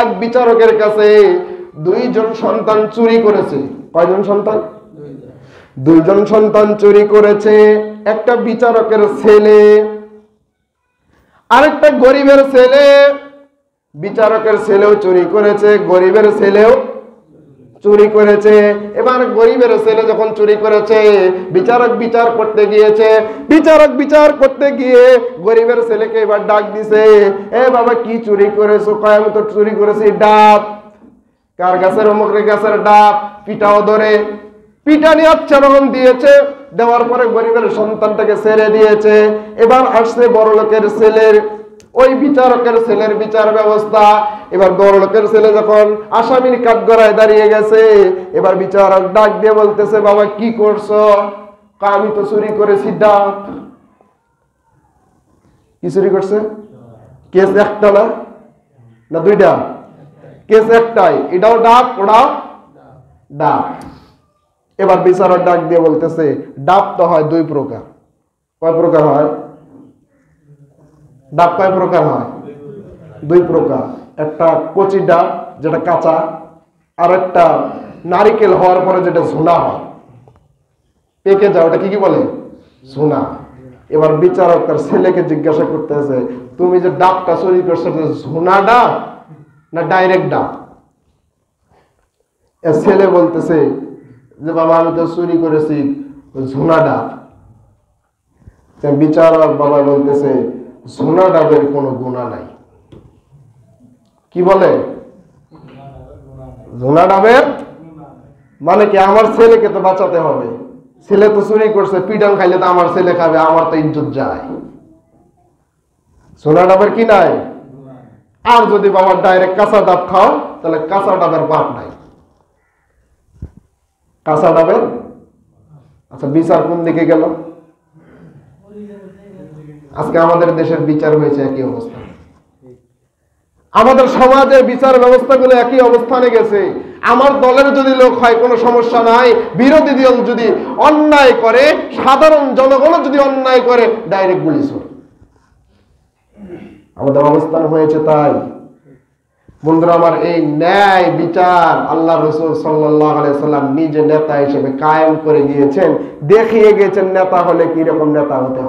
এক বিচারকের কাছে দুইজন সন্তান চুরি করেছে। কয়জন সন্তান? দুইজন সন্তান চুরি করেছে। একটা বিচারকের ছেলে, আরেকটা গরিবের ছেলে। বিচারকের ছেলেও চুরি করেছে, গরিবের ছেলেও চুরি করেছে। এবার গরিবের ছেলে যখন চুরি করেছে, বিচারক বিচার করতে গিয়েছে। বিচারক বিচার করতে গিয়ে গরিবের ছেলেকে এবার ডাক দিছে, এ বাবা কি চুরি করেছো? কয় আমি তো চুরি করেছি ডাব। কার গাছের? অমুকের গাছের ডাব। পিটাও ধরে পিটানি আচ্ছাদন দিয়েছে। দেওয়ার পরে গরিবের সন্তানটাকে ছেড়ে দিয়েছে। এবার আসছে বড় লোকের ছেলের, ওই বিচারকের ছেলের বিচার ব্যবস্থা। এবার বড় লোকের ছেলে যখন আসামির কাঠগড়ায় দাঁড়িয়ে গেছে, এবার বিচারক ডাক দিয়ে বলতেছে, বাবা কি করছো? আমি তো চুরি করেছি ডাব। কি চুরি করছে? কেস একটা না দুইটা? কেস একটাই, এটাও ডাব ওটাও ডাব। এবার বিচারক ডাক দিয়ে বলতেছে, ডাব তো হয় দুই প্রকার। কয় প্রকার হয়? ডাব কয় প্রকার হয়? দুই প্রকার। একটা কচি ডাব যেটা কাঁচা, আর একটা নারিকেল হওয়ার পরে যেটা ঝুনা হয়, পেকে যায়, ওটা কি বলে? ঝুনা। এবার বিচারক তার ছেলেকে জিজ্ঞাসা করতেছে, তুমি যে ডাবটা চুরি করছো ঝুনা ডাব না ডাইরেক্ট ডাব? ছেলে বলতেছে যে বাবা আমি তো চুরি করেছি ঝুনা ডাব। বিচারক বাবা বলতেছে, ঝুনা ডাবের কোনো গুণা নাই। কি বলে? ঝুনা ডাবের মানে কি? আমার ছেলেকে তো বাঁচাতে হবে। ছেলে তো চুরি করছে, পিটান খাইলে তো আমার ছেলে খাবে, আমার তো ইজ্জত যায়। ঝুনা ডাবের কি নাই? আর যদি বাবা ডাইরেক্ট কাঁচা ডাব খাও, তাহলে কাঁচা ডাবের পাপ নাই। কাঁচা ডাবের। আচ্ছা, বিচার কোন দিকে গেল? আজকে আমাদের দেশের বিচার হয়েছে একই অবস্থা। আমাদের সমাজের বিচার ব্যবস্থাগুলো একই অবস্থানে গেছে। আমার দলের যদি লোক হয় কোনো সমস্যা নাই, বিরোধী দল যদি অন্যায় করে, সাধারণ জনগণ যদি অন্যায় করে, ডাইরেক্ট গুলি ছোড়ে। আমাদের অবস্থান হয়েছে তাই। বন্ধুরা আমার, এই ন্যায় বিচার আল্লাহ রাসূল সাল্লাল্লাহু আলাইহি সাল্লাম নিজে নেতা হিসেবে কায়েম করে গিয়েছেন, দেখিয়ে গেছেন নেতা হলে কি রকম নেতা হতে হয়।